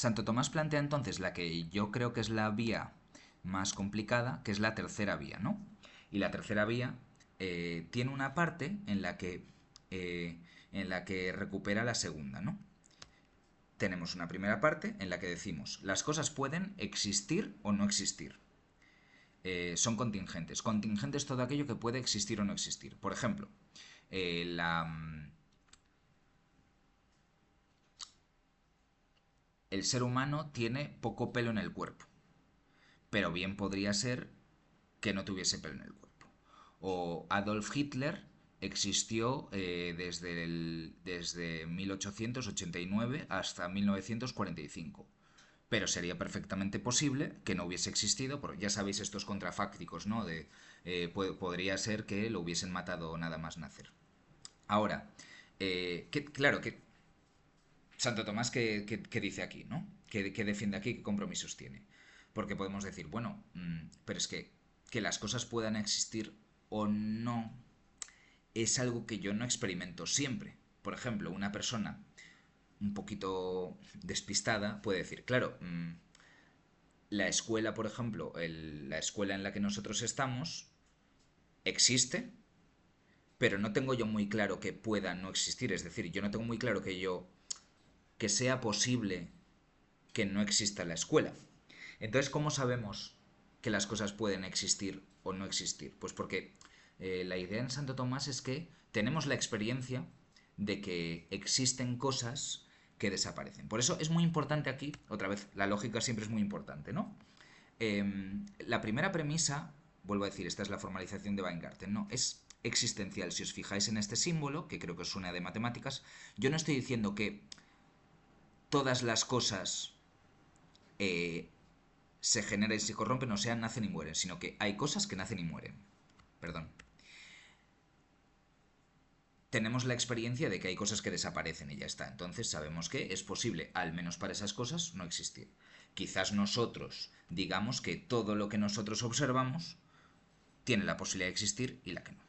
Santo Tomás plantea entonces la que yo creo que es la vía más complicada, que es la tercera vía, ¿no? Y la tercera vía tiene una parte eh, en la que recupera la segunda, ¿no? Tenemos una primera parte en la que decimos las cosas pueden existir o no existir. Son contingentes. Contingente es todo aquello que puede existir o no existir. Por ejemplo, eh, la, el ser humano tiene poco pelo en el cuerpo, pero bien podría ser que no tuviese pelo en el cuerpo. O Adolf Hitler existió desde 1889 hasta 1945. Pero sería perfectamente posible que no hubiese existido, porque ya sabéis estos contrafácticos, ¿no? Podría ser que lo hubiesen matado nada más nacer. Ahora, claro, que Santo Tomás, ¿qué dice aquí, ¿no? ¿Qué defiende aquí? ¿Qué compromisos tiene? Porque podemos decir, bueno, pero es que las cosas puedan existir o no es algo que yo no experimento siempre. Por ejemplo, una persona un poquito despistada puede decir, claro, la escuela, por ejemplo, la escuela en la que nosotros estamos, existe, pero no tengo yo muy claro que pueda no existir. Es decir, yo no tengo muy claro que sea posible que no exista la escuela. Entonces, ¿cómo sabemos que las cosas pueden existir o no existir? Pues porque la idea en Santo Tomás es que tenemos la experiencia de que existen cosas que desaparecen. Por eso es muy importante aquí, otra vez, la lógica siempre es muy importante, ¿no? La primera premisa, vuelvo a decir, esta es la formalización de Weingarten, ¿no? Es existencial. Si os fijáis en este símbolo, que creo que os suena de matemáticas, yo no estoy diciendo que todas las cosas eh, se generan y se corrompen, o sea, nacen y mueren, sino que hay cosas que nacen y mueren. Perdón. Tenemos la experiencia de que hay cosas que desaparecen y ya está. Entonces sabemos que es posible, al menos para esas cosas, no existir. Quizás nosotros digamos que todo lo que nosotros observamos tiene la posibilidad de existir y la que no.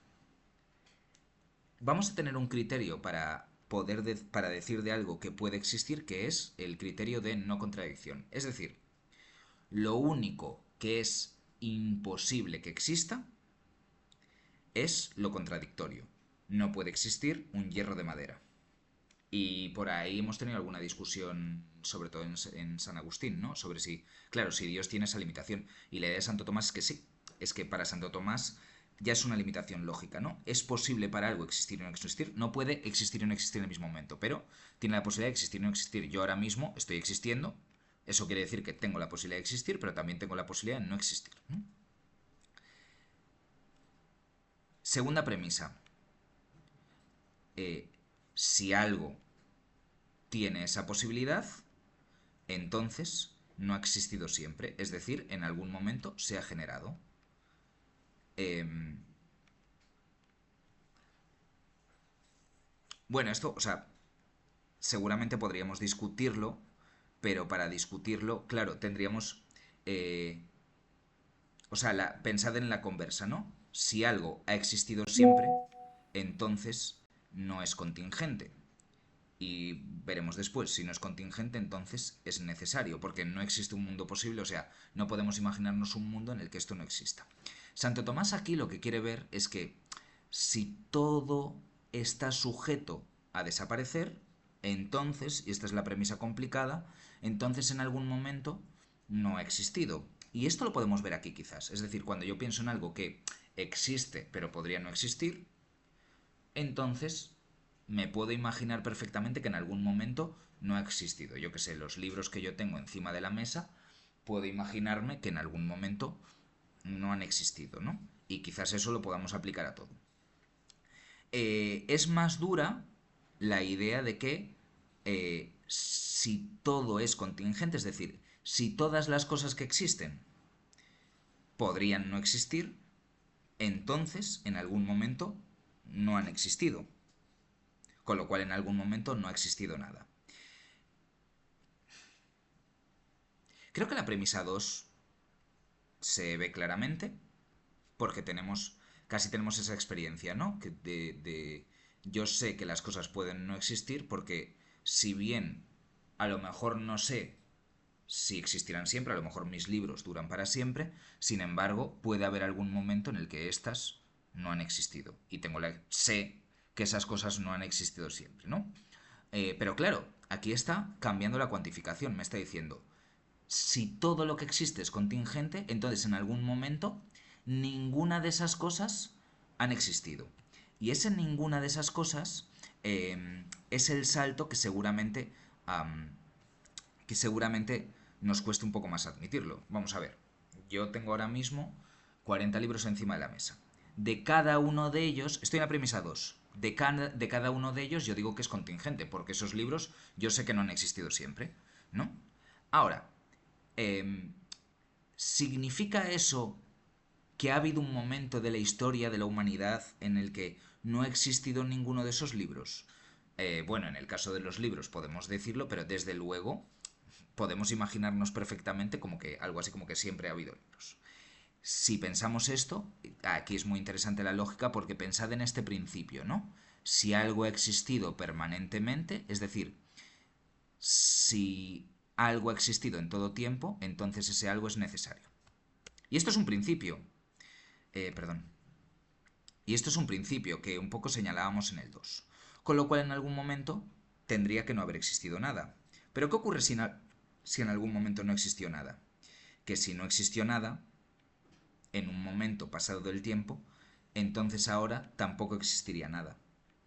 Vamos a tener un criterio para decir de algo que puede existir, que es el criterio de no contradicción. Es decir, lo único que es imposible que exista es lo contradictorio. No puede existir un hierro de madera. Y por ahí hemos tenido alguna discusión, sobre todo en San Agustín, ¿no? Sobre si, claro, si Dios tiene esa limitación. Y la idea de Santo Tomás es que sí. Es que para Santo Tomás ya es una limitación lógica, ¿no? Es posible para algo existir o no existir. No puede existir o no existir en el mismo momento, pero tiene la posibilidad de existir o no existir. Yo ahora mismo estoy existiendo. Eso quiere decir que tengo la posibilidad de existir, pero también tengo la posibilidad de no existir, ¿no? Segunda premisa. Si algo tiene esa posibilidad, entonces no ha existido siempre, es decir, en algún momento se ha generado. Eh, bueno, esto, o sea, seguramente podríamos discutirlo, pero para discutirlo, claro, tendríamos... o sea, pensad en la conversa, ¿no? Si algo ha existido siempre, entonces no es contingente. Y veremos después, si no es contingente, entonces es necesario, porque no existe un mundo posible, o sea, no podemos imaginarnos un mundo en el que esto no exista. Santo Tomás aquí lo que quiere ver es que si todo está sujeto a desaparecer, entonces, y esta es la premisa complicada, entonces en algún momento no ha existido. Y esto lo podemos ver aquí quizás. Es decir, cuando yo pienso en algo que existe pero podría no existir, entonces me puedo imaginar perfectamente que en algún momento no ha existido. Yo que sé, los libros que yo tengo encima de la mesa, puedo imaginarme que en algún momento no han existido, ¿no? Y quizás eso lo podamos aplicar a todo. Es más dura la idea de que si todo es contingente, es decir, si todas las cosas que existen podrían no existir, entonces en algún momento no han existido, con lo cual en algún momento no ha existido nada. Creo que la premisa 2 se ve claramente, porque casi tenemos esa experiencia, ¿no? Yo sé que las cosas pueden no existir porque si bien a lo mejor no sé si existirán siempre, a lo mejor mis libros duran para siempre, sin embargo, puede haber algún momento en el que éstas no han existido. Y sé que esas cosas no han existido siempre, ¿no? Pero claro, aquí está cambiando la cuantificación, me está diciendo, si todo lo que existe es contingente, entonces en algún momento ninguna de esas cosas han existido. Y ese ninguna de esas cosas es el salto que seguramente nos cueste un poco más admitirlo. Vamos a ver, yo tengo ahora mismo 40 libros encima de la mesa. De cada uno de ellos, estoy en la premisa 2, de cada uno de ellos yo digo que es contingente, porque esos libros yo sé que no han existido siempre, ¿no? Ahora, ¿significa eso que ha habido un momento de la historia de la humanidad en el que no ha existido ninguno de esos libros? Bueno, en el caso de los libros podemos decirlo, pero desde luego podemos imaginarnos perfectamente como que algo así como que siempre ha habido libros. Si pensamos esto, aquí es muy interesante la lógica porque pensad en este principio, ¿no? Si algo ha existido permanentemente, es decir, si algo ha existido en todo tiempo, entonces ese algo es necesario. Y esto es un principio. Perdón. Y esto es un principio que un poco señalábamos en el 2. Con lo cual en algún momento tendría que no haber existido nada. Pero ¿qué ocurre si en algún momento no existió nada? Que si no existió nada, en un momento pasado del tiempo, entonces ahora tampoco existiría nada.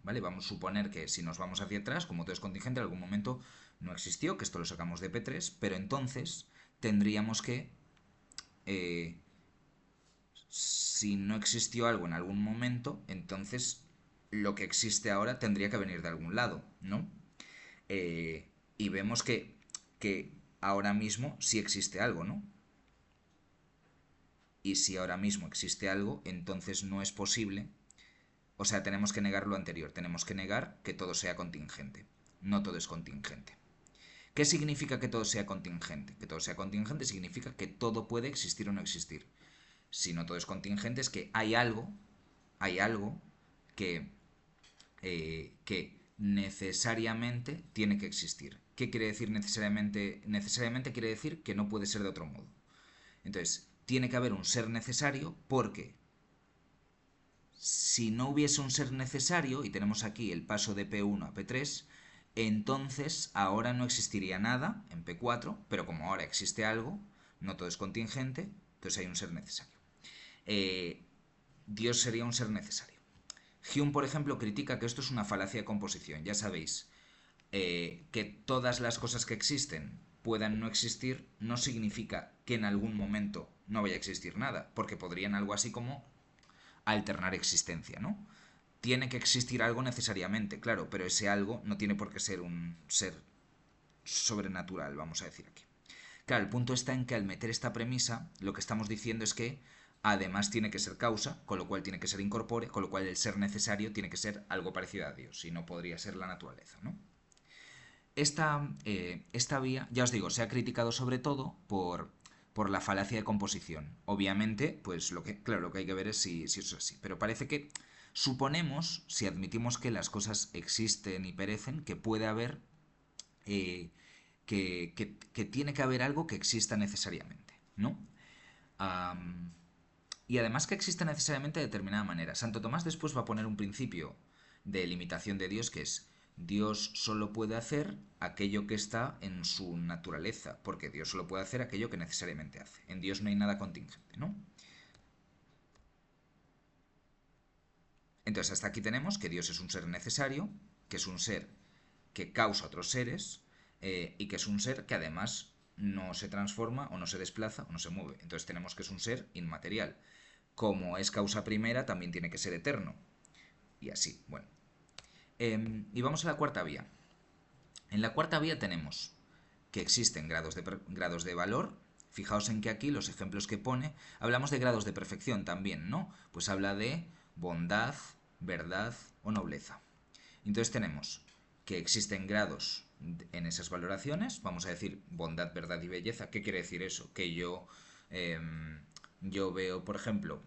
¿Vale? Vamos a suponer que si nos vamos hacia atrás, como todo es contingente, en algún momento no existió, que esto lo sacamos de P3, pero entonces tendríamos que si no existió algo en algún momento, entonces lo que existe ahora tendría que venir de algún lado, ¿no? Y vemos que ahora mismo sí existe algo, ¿no? Y si ahora mismo existe algo, entonces no es posible. O sea, tenemos que negar lo anterior, tenemos que negar que todo sea contingente. No todo es contingente. ¿Qué significa que todo sea contingente? Que todo sea contingente significa que todo puede existir o no existir. Si no todo es contingente, es que hay algo que necesariamente tiene que existir. ¿Qué quiere decir necesariamente? Necesariamente quiere decir que no puede ser de otro modo. Entonces, tiene que haber un ser necesario porque si no hubiese un ser necesario, y tenemos aquí el paso de P1 a P3, entonces ahora no existiría nada en P4, pero como ahora existe algo, no todo es contingente, entonces hay un ser necesario. Dios sería un ser necesario. Hume, por ejemplo, critica que esto es una falacia de composición. Ya sabéis, que todas las cosas que existen puedan no existir no significa que en algún momento no vaya a existir nada, porque podrían algo así como alternar existencia, ¿no? Tiene que existir algo necesariamente, claro, pero ese algo no tiene por qué ser un ser sobrenatural, vamos a decir aquí. Claro, el punto está en que al meter esta premisa, lo que estamos diciendo es que además tiene que ser causa, con lo cual tiene que ser incorpore, con lo cual el ser necesario tiene que ser algo parecido a Dios, y no podría ser la naturaleza, ¿no? Esta vía, ya os digo, se ha criticado sobre todo por la falacia de composición. Obviamente, pues claro, lo que hay que ver es si eso es así. Pero parece que suponemos, si admitimos que las cosas existen y perecen, que puede haber, que tiene que haber algo que exista necesariamente, ¿no? Am, y además que exista necesariamente de determinada manera. Santo Tomás después va a poner un principio de limitación de Dios que es: Dios solo puede hacer aquello que está en su naturaleza, porque Dios solo puede hacer aquello que necesariamente hace. En Dios no hay nada contingente, ¿no? Entonces hasta aquí tenemos que Dios es un ser necesario, que es un ser que causa otros seres, y que es un ser que además no se transforma o no se desplaza o no se mueve. Entonces tenemos que es un ser inmaterial. Como es causa primera, también tiene que ser eterno. Y así, bueno. Y vamos a la cuarta vía. En la cuarta vía tenemos que existen grados de valor. Fijaos en que aquí los ejemplos que pone, hablamos de grados de perfección también, ¿no? Pues habla de bondad, verdad o nobleza. Entonces tenemos que existen grados en esas valoraciones, vamos a decir bondad, verdad y belleza. ¿Qué quiere decir eso? Que yo veo, por ejemplo,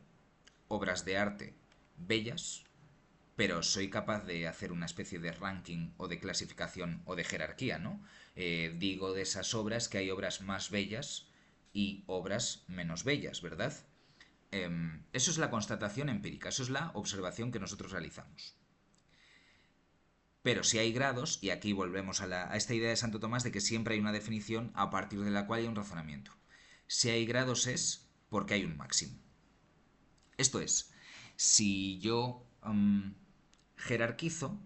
obras de arte bellas, pero soy capaz de hacer una especie de ranking o de clasificación o de jerarquía, ¿no? Digo de esas obras que hay obras más bellas y obras menos bellas, ¿verdad? Eso es la constatación empírica, eso es la observación que nosotros realizamos. Pero si hay grados, y aquí volvemos a esta idea de Santo Tomás de que siempre hay una definición a partir de la cual hay un razonamiento. Si hay grados es porque hay un máximo. Esto es, si yo jerarquizo,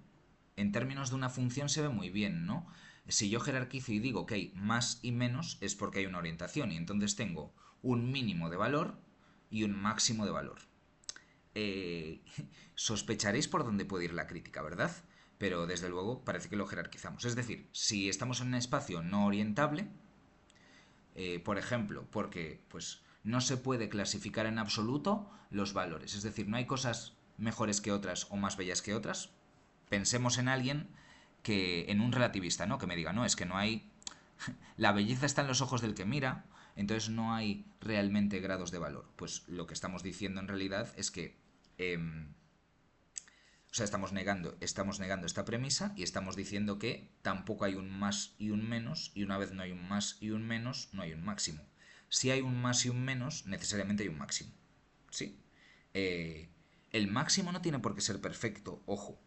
en términos de una función se ve muy bien, ¿no? Si yo jerarquizo y digo que hay más y menos, es porque hay una orientación, y entonces tengo un mínimo de valor y un máximo de valor. Eh, Sospecharéis por dónde puede ir la crítica, ¿verdad? Pero desde luego parece que lo jerarquizamos. Es decir, si estamos en un espacio no orientable, por ejemplo, porque pues no se puede clasificar en absoluto los valores. Es decir, no hay cosas mejores que otras o más bellas que otras. Pensemos en alguien que, en un relativista, ¿no? Que me diga, no, es que no hay... La belleza está en los ojos del que mira, entonces no hay realmente grados de valor. Pues lo que estamos diciendo en realidad es que... o sea, estamos negando esta premisa y estamos diciendo que tampoco hay un más y un menos, y una vez no hay un más y un menos, no hay un máximo. Si hay un más y un menos, necesariamente hay un máximo. ¿Sí? El máximo no tiene por qué ser perfecto, ojo.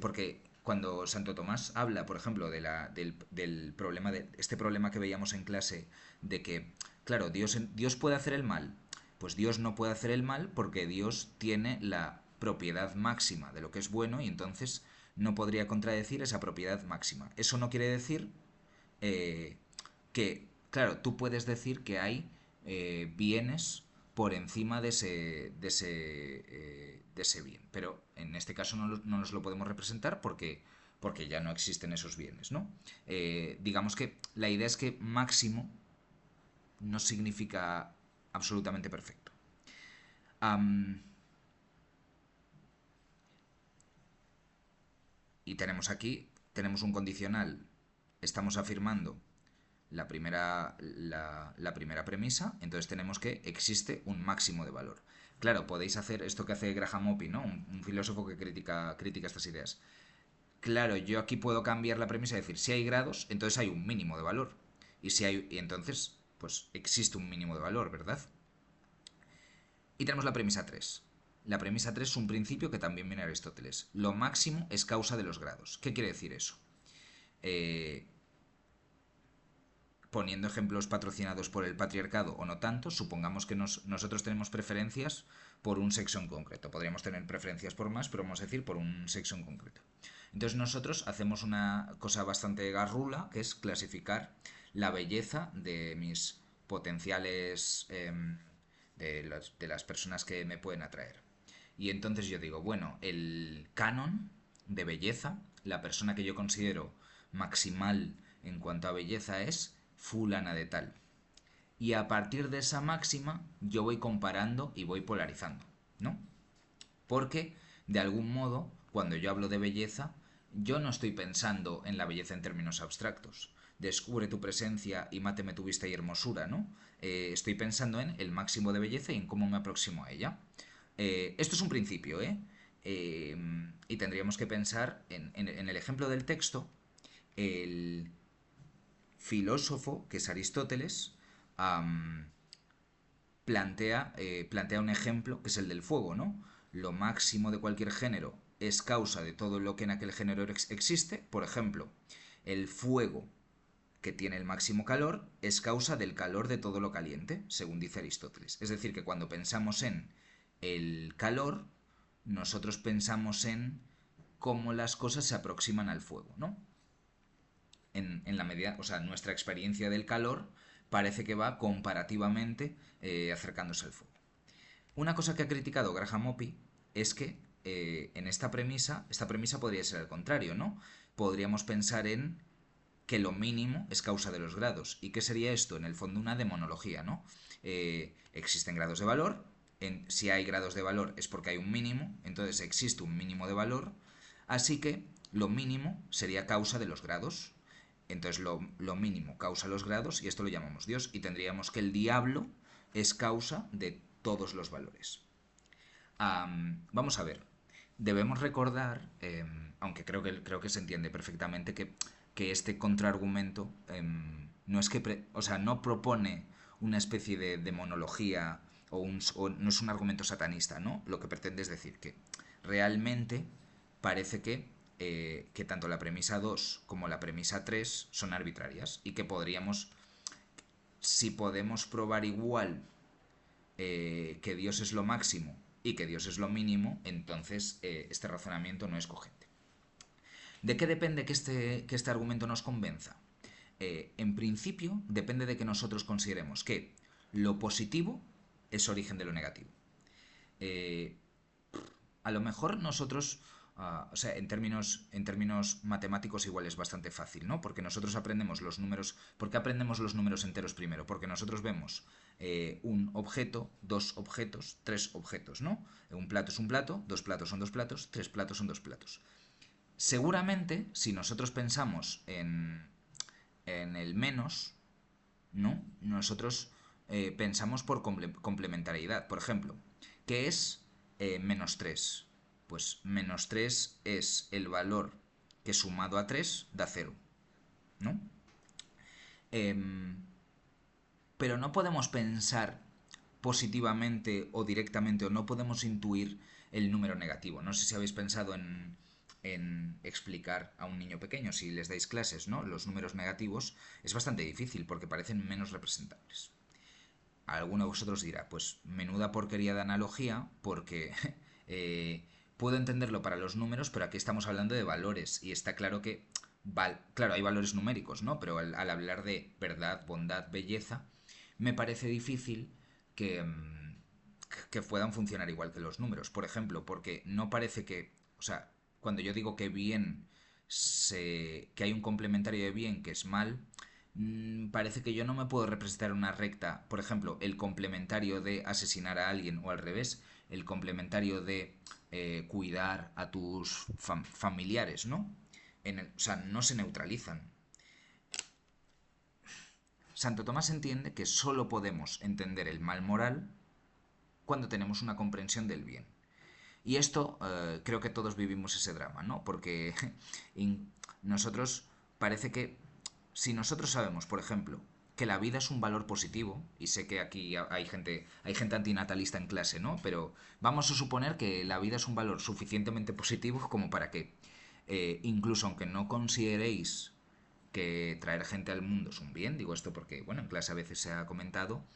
Porque cuando Santo Tomás habla, por ejemplo, del problema de este problema que veíamos en clase, de que, claro, Dios puede hacer el mal. Pues Dios no puede hacer el mal porque Dios tiene la propiedad máxima de lo que es bueno y entonces no podría contradecir esa propiedad máxima. Eso no quiere decir eh, que, claro, tú puedes decir que hay bienes por encima de ese bien, pero en este caso no nos lo podemos representar porque ya no existen esos bienes, ¿no? Digamos que la idea es que máximo no significa absolutamente perfecto. Am, y tenemos un condicional, estamos afirmando la primera premisa, entonces tenemos que existe un máximo de valor. Claro, podéis hacer esto que hace Graham Oppy, ¿no? Un filósofo que critica estas ideas. Claro, yo aquí puedo cambiar la premisa y decir, si hay grados, entonces hay un mínimo de valor. Y entonces, pues existe un mínimo de valor, ¿verdad? Y tenemos la premisa 3. La premisa 3 es un principio que también viene de Aristóteles. Lo máximo es causa de los grados. ¿Qué quiere decir eso? Eh, Poniendo ejemplos patrocinados por el patriarcado o no tanto, supongamos que nosotros tenemos preferencias por un sexo en concreto. Podríamos tener preferencias por más, pero vamos a decir por un sexo en concreto. Entonces nosotros hacemos una cosa bastante garrula, que es clasificar la belleza de mis potenciales, de las personas que me pueden atraer. Y entonces yo digo, bueno, el canon de belleza, la persona que yo considero maximal en cuanto a belleza es fulana de tal. Y a partir de esa máxima yo voy comparando y voy polarizando, ¿no? Porque, de algún modo, cuando yo hablo de belleza, yo no estoy pensando en la belleza en términos abstractos. Descubre tu presencia y máteme tu vista y hermosura, ¿no? Estoy pensando en el máximo de belleza y en cómo me aproximo a ella. Esto es un principio, ¿eh? Y tendríamos que pensar en el ejemplo del texto, el filósofo, que es Aristóteles, plantea un ejemplo que es el del fuego, ¿no? Lo máximo de cualquier género es causa de todo lo que en aquel género existe. Por ejemplo, el fuego que tiene el máximo calor es causa del calor de todo lo caliente, según dice Aristóteles. Es decir, que cuando pensamos en el calor, nosotros pensamos en cómo las cosas se aproximan al fuego, ¿no? En la medida, o sea, nuestra experiencia del calor parece que va comparativamente acercándose al fuego. Una cosa que ha criticado Graham Oppy es que en esta premisa podría ser al contrario, ¿no? Podríamos pensar en que lo mínimo es causa de los grados. ¿Y qué sería esto? En el fondo una demonología, ¿no? Existen grados de valor, si hay grados de valor es porque hay un mínimo, entonces existe un mínimo de valor, así que lo mínimo sería causa de los grados. Entonces lo mínimo causa los grados y esto lo llamamos Dios y tendríamos que el diablo es causa de todos los valores. Vamos a ver, debemos recordar, aunque creo que se entiende perfectamente, que que este contraargumento no es que, o sea, no propone una especie de monología o no es un argumento satanista, ¿no? Lo que pretende es decir que realmente parece que tanto la premisa 2 como la premisa 3 son arbitrarias y que podríamos, si podemos probar igual que Dios es lo máximo y que Dios es lo mínimo, entonces este razonamiento no es cogente. ¿De qué depende que este argumento nos convenza? En principio, depende de que nosotros consideremos que lo positivo es origen de lo negativo. Eh, a lo mejor nosotros, o sea, en términos matemáticos igual es bastante fácil, ¿no? Porque nosotros aprendemos los números. ¿Por qué aprendemos los números enteros primero? Porque nosotros vemos un objeto, dos objetos, tres objetos, ¿no? Un plato es un plato, dos platos son dos platos, tres platos son dos platos. Seguramente, si nosotros pensamos en el menos, ¿no? Nosotros pensamos por complementariedad. Por ejemplo, ¿qué es menos 3? Pues menos 3 es el valor que sumado a 3 da cero, ¿no? Em, pero no podemos pensar positivamente o directamente, o no podemos intuir el número negativo. No sé si habéis pensado en explicar a un niño pequeño, si les dais clases, ¿no? Los números negativos es bastante difícil porque parecen menos representables. Alguno de vosotros dirá, pues menuda porquería de analogía, porque puedo entenderlo para los números, pero aquí estamos hablando de valores y está claro que, claro, hay valores numéricos, ¿no? Pero al hablar de verdad, bondad, belleza, me parece difícil que, que puedan funcionar igual que los números. Por ejemplo, porque no parece que, o sea, cuando yo digo que bien, que hay un complementario de bien que es mal, parece que yo no me puedo representar una recta, por ejemplo, el complementario de asesinar a alguien o al revés, el complementario de cuidar a tus familiares, ¿no? O sea, no se neutralizan. Santo Tomás entiende que solo podemos entender el mal moral cuando tenemos una comprensión del bien. Y esto creo que todos vivimos ese drama, ¿no? Porque nosotros parece que si nosotros sabemos, por ejemplo, que la vida es un valor positivo, y sé que aquí hay gente antinatalista en clase, ¿no? Pero vamos a suponer que la vida es un valor suficientemente positivo como para que, incluso aunque no consideréis que traer gente al mundo es un bien, digo esto porque, bueno, en clase a veces se ha comentado,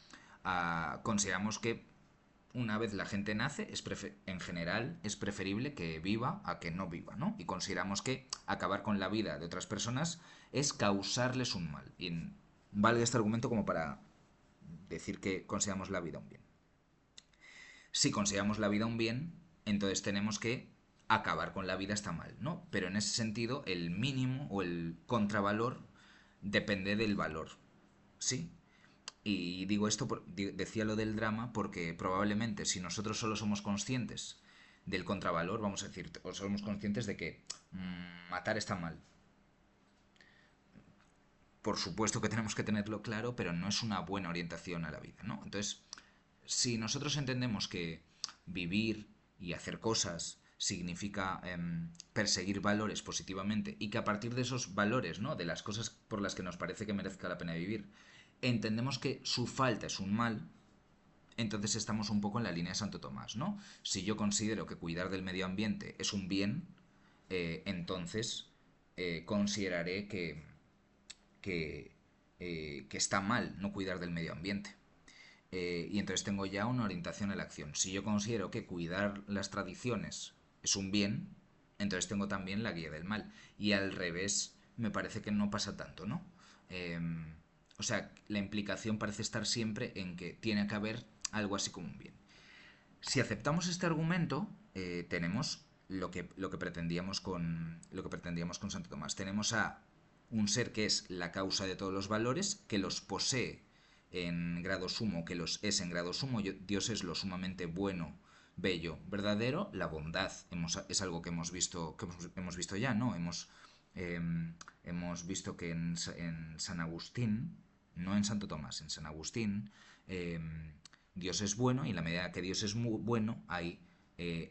consideramos que una vez la gente nace, en general es preferible que viva a que no viva, ¿no? Y consideramos que acabar con la vida de otras personas es causarles un mal. Y vale este argumento como para decir que consideramos la vida un bien. Si consideramos la vida un bien, entonces tenemos que acabar con la vida está mal, ¿no? Pero en ese sentido, el mínimo o el contravalor depende del valor, ¿sí? Y digo esto, decía lo del drama, porque probablemente si nosotros solo somos conscientes del contravalor, vamos a decir, o somos conscientes de que matar está mal. Por supuesto que tenemos que tenerlo claro, pero no es una buena orientación a la vida, ¿no? Entonces, si nosotros entendemos que vivir y hacer cosas significa perseguir valores positivamente y que a partir de esos valores, ¿no? De las cosas por las que nos parece que merezca la pena vivir, entendemos que su falta es un mal, entonces estamos un poco en la línea de Santo Tomás, ¿no? Si yo considero que cuidar del medio ambiente es un bien, entonces consideraré que, que está mal no cuidar del medio ambiente. Y entonces tengo ya una orientación a la acción. Si yo considero que cuidar las tradiciones es un bien, entonces tengo también la guía del mal. Y al revés, me parece que no pasa tanto, ¿no? Eh, o sea, la implicación parece estar siempre en que tiene que haber algo así como un bien. Si aceptamos este argumento, tenemos lo que pretendíamos con Santo Tomás. Tenemos a un ser que es la causa de todos los valores, que los posee en grado sumo, que los es en grado sumo. Dios es lo sumamente bueno, bello, verdadero. La bondad es algo que hemos visto ya, ¿no? Eh, hemos visto que en San Agustín, no en Santo Tomás, en San Agustín, eh, Dios es bueno y en la medida que Dios es muy bueno hay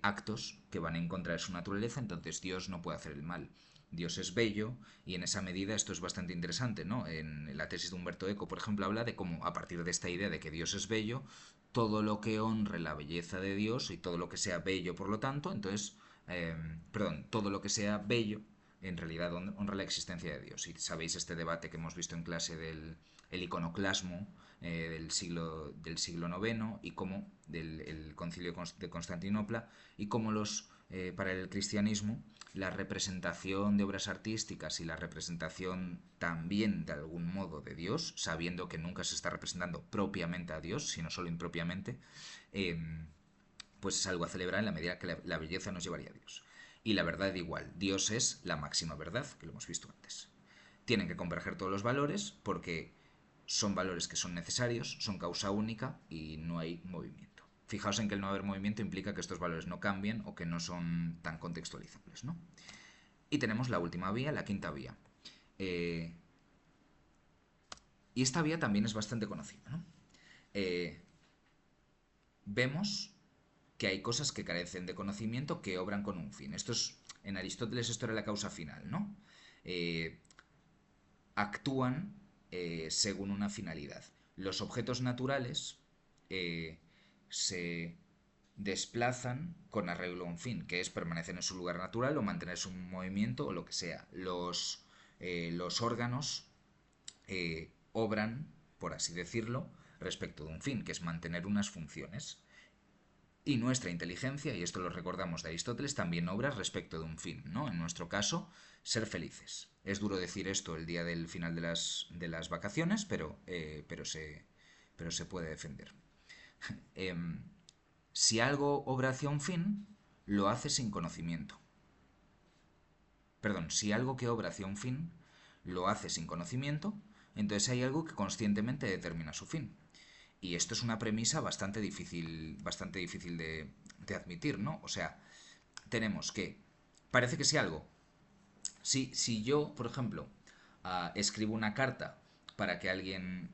actos que van en contra de su naturaleza, entonces Dios no puede hacer el mal. Dios es bello, y en esa medida esto es bastante interesante, ¿no? En la tesis de Humberto Eco, por ejemplo, habla de cómo, a partir de esta idea de que Dios es bello, todo lo que honre la belleza de Dios y todo lo que sea bello, por lo tanto, entonces, perdón, todo lo que sea bello, en realidad honra la existencia de Dios. Y sabéis este debate que hemos visto en clase del el iconoclasmo del siglo IX y cómo del el concilio de Constantinopla y cómo para el cristianismo la representación de obras artísticas y la representación también de algún modo de Dios, sabiendo que nunca se está representando propiamente a Dios, sino solo impropiamente, eh, pues es algo a celebrar en la medida que la belleza nos llevaría a Dios. Y la verdad igual, Dios es la máxima verdad, que lo hemos visto antes. Tienen que converger todos los valores porque son valores que son necesarios, son causa única y no hay movimiento. Fijaos en que el no haber movimiento implica que estos valores no cambian o que no son tan contextualizables, ¿no? Y tenemos la última vía, la quinta vía. Eh, y esta vía también es bastante conocida, ¿no? Eh, Vemos que hay cosas que carecen de conocimiento que obran con un fin. En Aristóteles esto era la causa final, ¿no? Eh, Actúan según una finalidad. Los objetos naturales eh, se desplazan con arreglo a un fin, que es permanecer en su lugar natural o mantener su movimiento o lo que sea. Los órganos obran, por así decirlo, respecto de un fin, que es mantener unas funciones. Y nuestra inteligencia, y esto lo recordamos de Aristóteles, también obra respecto de un fin, ¿no? En nuestro caso, ser felices. Es duro decir esto el día del final de las vacaciones, pero se puede defender. Em, si algo obra hacia un fin, lo hace sin conocimiento. Perdón, si algo que obra hacia un fin, lo hace sin conocimiento, entonces hay algo que conscientemente determina su fin. Y esto es una premisa bastante difícil de admitir, ¿no? O sea, tenemos que, parece que si algo, si yo, por ejemplo, escribo una carta para que alguien,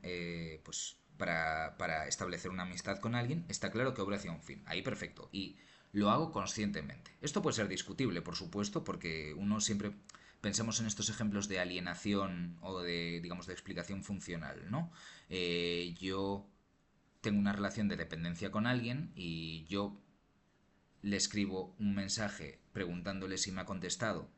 pues, para establecer una amistad con alguien, está claro que obra hacia un fin. Ahí perfecto. Y lo hago conscientemente. Esto puede ser discutible, por supuesto, porque uno siempre pensemos en estos ejemplos de alienación o de, digamos, de explicación funcional, ¿no? Yo tengo una relación de dependencia con alguien y yo le escribo un mensaje preguntándole si me ha contestado,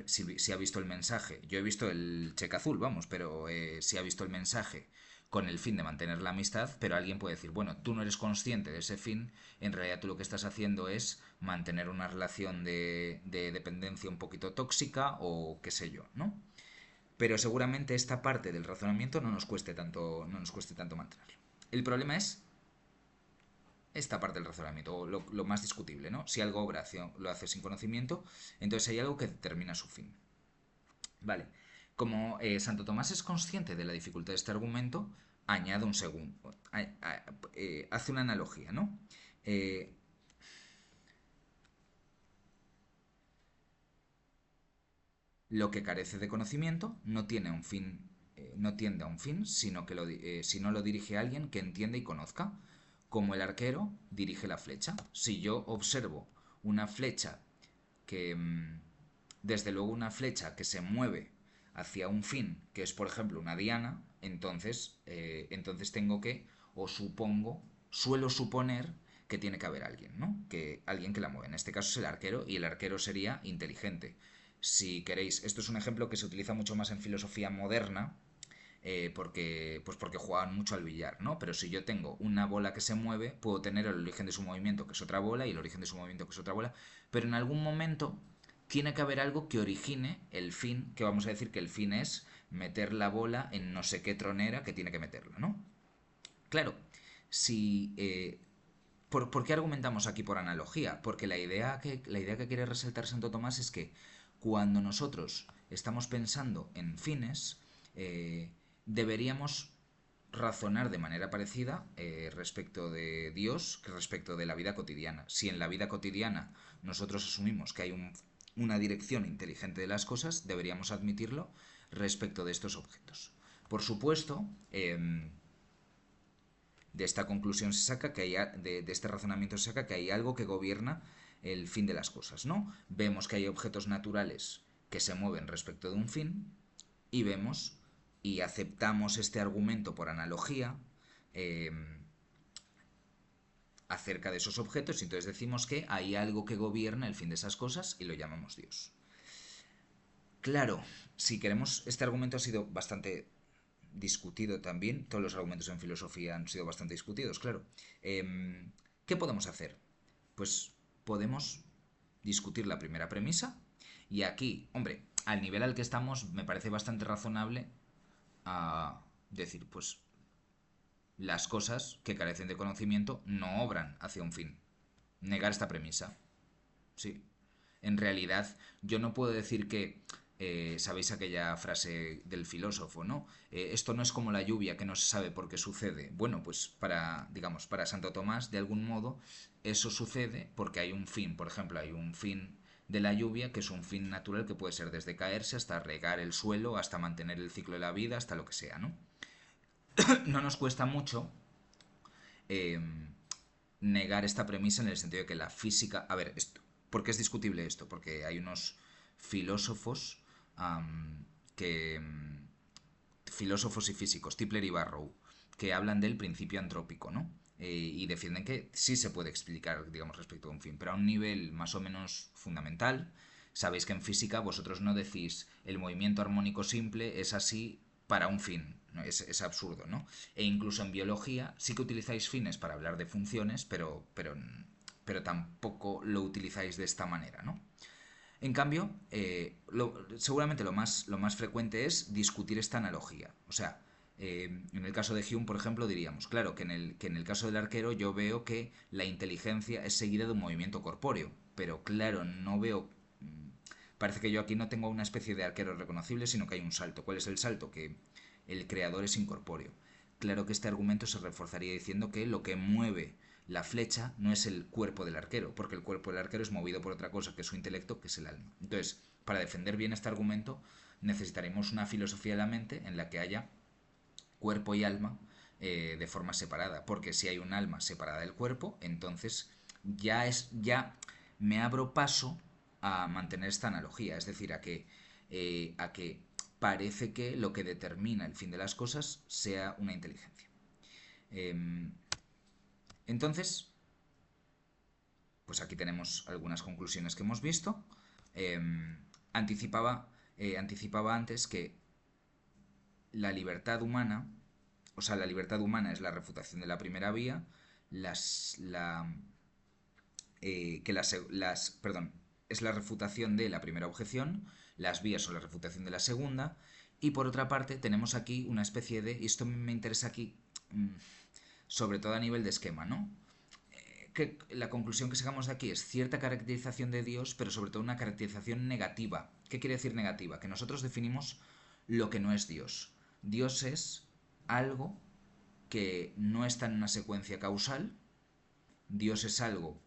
si ha visto el mensaje. Yo he visto el cheque azul, vamos, pero si ha visto el mensaje con el fin de mantener la amistad, pero alguien puede decir, bueno, tú no eres consciente de ese fin, en realidad tú lo que estás haciendo es mantener una relación de dependencia un poquito tóxica o qué sé yo, ¿no? Pero seguramente esta parte del razonamiento no nos cueste tanto mantenerlo. El problema es esta parte del razonamiento, o lo más discutible, ¿no? Si algo obra lo hace sin conocimiento, entonces hay algo que determina su fin. Vale. Como Santo Tomás es consciente de la dificultad de este argumento, añade un segundo. Hace una analogía, ¿no? Eh, lo que carece de conocimiento no tiene un fin, no tiende a un fin, sino lo dirige a alguien que entienda y conozca, como el arquero dirige la flecha. Si yo observo una flecha que, desde luego una flecha que se mueve hacia un fin, que es por ejemplo una diana, entonces tengo que, o suelo suponer que tiene que haber alguien, ¿no? Que alguien que la mueve. En este caso es el arquero y el arquero sería inteligente. Si queréis, esto es un ejemplo que se utiliza mucho más en filosofía moderna, porque juegan mucho al billar, ¿no? Pero si yo tengo una bola que se mueve, puedo tener el origen de su movimiento, que es otra bola, y el origen de su movimiento, que es otra bola, pero en algún momento tiene que haber algo que origine el fin, que vamos a decir que el fin es meter la bola en no sé qué tronera que tiene que meterla, ¿no? Claro, si... ¿por qué argumentamos aquí por analogía? Porque la idea que quiere resaltar Santo Tomás es que cuando nosotros estamos pensando en fines, deberíamos razonar de manera parecida respecto de Dios que respecto de la vida cotidiana. Si en la vida cotidiana nosotros asumimos que hay una dirección inteligente de las cosas, deberíamos admitirlo respecto de estos objetos. Por supuesto, de esta conclusión se saca que de este razonamiento se saca que hay algo que gobierna el fin de las cosas, ¿no? Vemos que hay objetos naturales que se mueven respecto de un fin y vemos y aceptamos este argumento por analogía eh, acerca de esos objetos y entonces decimos que hay algo que gobierna el fin de esas cosas y lo llamamos Dios. Claro, si queremos, este argumento ha sido bastante discutido también, todos los argumentos en filosofía han sido bastante discutidos, claro. ¿Qué podemos hacer? Pues podemos discutir la primera premisa y aquí, hombre, al nivel al que estamos me parece bastante razonable decir, pues las cosas que carecen de conocimiento no obran hacia un fin. Negar esta premisa. Sí. En realidad, yo no puedo decir que, sabéis aquella frase del filósofo, ¿no? Esto no es como la lluvia que no se sabe por qué sucede. Bueno, pues para, digamos, para Santo Tomás, de algún modo, eso sucede porque hay un fin. Por ejemplo, hay un fin de la lluvia que es un fin natural que puede ser desde caerse hasta regar el suelo, hasta mantener el ciclo de la vida, hasta lo que sea, ¿no? No nos cuesta mucho eh, negar esta premisa en el sentido de que la física... A ver, ¿por qué es discutible esto? Porque hay unos filósofos que... filósofos y físicos, Tipler y Barrow, que hablan del principio antrópico, ¿no? Y defienden que sí se puede explicar, digamos, respecto a un fin, pero a un nivel más o menos fundamental. Sabéis que en física vosotros no decís el movimiento armónico simple es así para un fin, ¿no? Es absurdo, ¿no? E incluso en biología sí que utilizáis fines para hablar de funciones, pero tampoco lo utilizáis de esta manera, ¿no? En cambio, seguramente lo más frecuente es discutir esta analogía. O sea, en el caso de Hume, por ejemplo, diríamos, claro, que en el caso del arquero yo veo que la inteligencia es seguida de un movimiento corpóreo, pero claro, no veo... Parece que yo aquí no tengo una especie de arquero reconocible, sino que hay un salto. ¿Cuál es el salto? Que el creador es incorpóreo. Claro que este argumento se reforzaría diciendo que lo que mueve la flecha no es el cuerpo del arquero, porque el cuerpo del arquero es movido por otra cosa, que es su intelecto, que es el alma. Entonces, para defender bien este argumento, necesitaremos una filosofía de la mente en la que haya cuerpo y alma de forma separada, porque si hay un alma separada del cuerpo, entonces ya me abro paso a mantener esta analogía, es decir, a que parece que lo que determina el fin de las cosas sea una inteligencia. Entonces, pues aquí tenemos algunas conclusiones que hemos visto. Eh, anticipaba antes que la libertad humana, o sea, la libertad humana es la refutación de la primera vía, perdón, es la refutación de la primera objeción, las vías son la refutación de la segunda, y por otra parte tenemos aquí una especie de, y esto me interesa aquí, sobre todo a nivel de esquema, ¿no? Que la conclusión que sacamos de aquí es cierta caracterización de Dios, pero sobre todo una caracterización negativa. ¿Qué quiere decir negativa? Que nosotros definimos lo que no es Dios. Dios es algo que no está en una secuencia causal, Dios es algo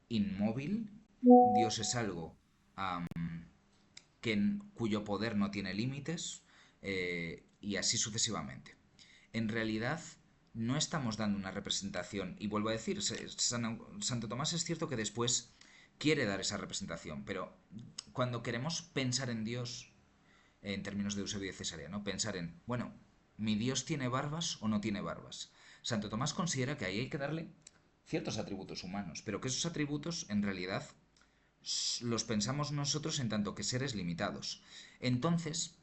inmóvil, Dios es algo cuyo poder no tiene límites, y así sucesivamente. En realidad, no estamos dando una representación, y vuelvo a decir, Santo Tomás es cierto que después quiere dar esa representación, pero cuando queremos pensar en Dios, en términos de Eusebio de Cesarea, ¿no? Pensar en, bueno, ¿mi Dios tiene barbas o no tiene barbas? Santo Tomás considera que ahí hay que darle ciertos atributos humanos, pero que esos atributos en realidad los pensamos nosotros en tanto que seres limitados. Entonces,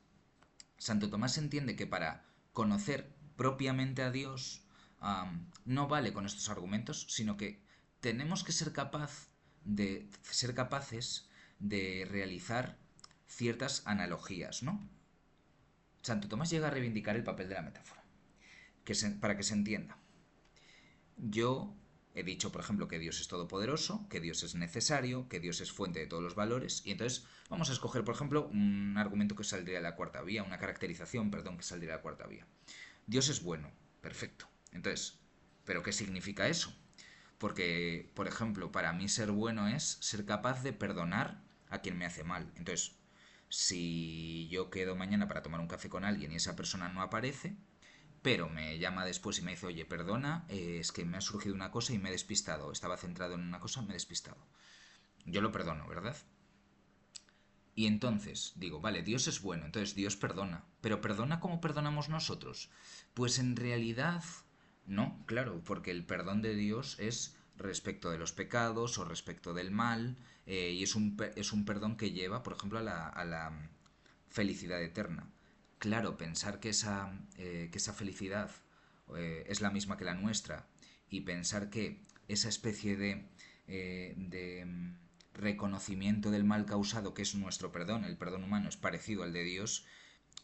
Santo Tomás entiende que para conocer propiamente a Dios no vale con estos argumentos, sino que tenemos que ser capaces de realizar ciertas analogías, ¿no? Santo Tomás llega a reivindicar el papel de la metáfora, para que se entienda. Yo he dicho, por ejemplo, que Dios es todopoderoso, que Dios es necesario, que Dios es fuente de todos los valores, y entonces vamos a escoger, por ejemplo, un argumento que saldría de la cuarta vía, una caracterización, perdón, que saldría de la cuarta vía. Dios es bueno, perfecto. Entonces, ¿pero qué significa eso? Porque, por ejemplo, para mí ser bueno es ser capaz de perdonar a quien me hace mal. Entonces, si yo quedo mañana para tomar un café con alguien y esa persona no aparece, pero me llama después y me dice, oye, perdona, es que me ha surgido una cosa y me he despistado. Estaba centrado en una cosa, me he despistado. Yo lo perdono, ¿verdad? Y entonces digo, vale, Dios es bueno, entonces Dios perdona, pero ¿perdona como perdonamos nosotros? Pues en realidad no, claro, porque el perdón de Dios es respecto de los pecados o respecto del mal, y es un perdón que lleva, por ejemplo, a la felicidad eterna. Claro, pensar que esa felicidad es la misma que la nuestra y pensar que esa especie de reconocimiento del mal causado, que es nuestro perdón, el perdón humano, es parecido al de Dios,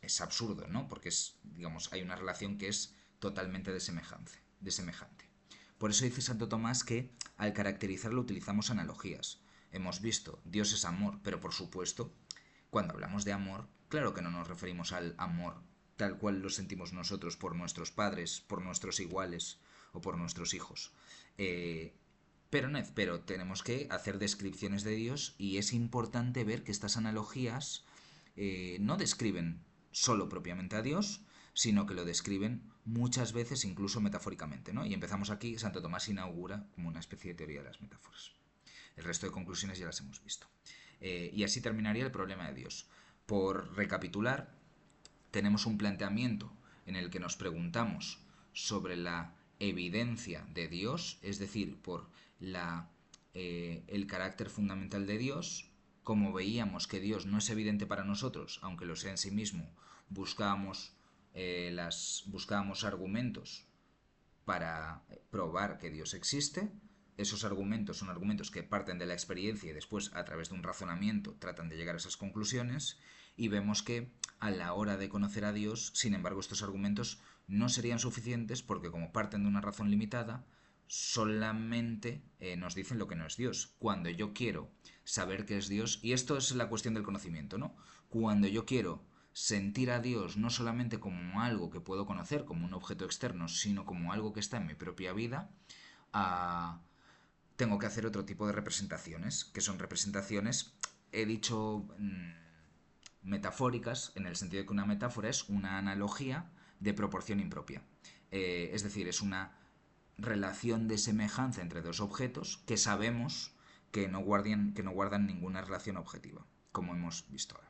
es absurdo, ¿no? Porque digamos, hay una relación que es totalmente de semejante. Por eso dice Santo Tomás que al caracterizarlo utilizamos analogías. Hemos visto, Dios es amor, pero por supuesto, cuando hablamos de amor, claro que no nos referimos al amor tal cual lo sentimos nosotros por nuestros padres, por nuestros iguales o por nuestros hijos. Eh, pero tenemos que hacer descripciones de Dios y es importante ver que estas analogías no describen solo propiamente a Dios, sino que lo describen muchas veces incluso metafóricamente, ¿no? Y empezamos aquí, Santo Tomás inaugura como una especie de teoría de las metáforas. El resto de conclusiones ya las hemos visto. Y así terminaría el problema de Dios. Por recapitular, tenemos un planteamiento en el que nos preguntamos sobre la evidencia de Dios, es decir, por el carácter fundamental de Dios. Como veíamos que Dios no es evidente para nosotros, aunque lo sea en sí mismo, buscábamos argumentos para probar que Dios existe. Esos argumentos son argumentos que parten de la experiencia y después, a través de un razonamiento, tratan de llegar a esas conclusiones. Y vemos que a la hora de conocer a Dios, sin embargo, estos argumentos no serían suficientes porque, como parten de una razón limitada, solamente nos dicen lo que no es Dios. Cuando yo quiero saber qué es Dios, y esto es la cuestión del conocimiento, ¿no? Cuando yo quiero sentir a Dios no solamente como algo que puedo conocer, como un objeto externo, sino como algo que está en mi propia vida, ah, tengo que hacer otro tipo de representaciones, que son representaciones, he dicho, metafóricas, en el sentido de que una metáfora es una analogía de proporción impropia. Es decir, es una relación de semejanza entre dos objetos que sabemos que no guardan ninguna relación objetiva, como hemos visto ahora.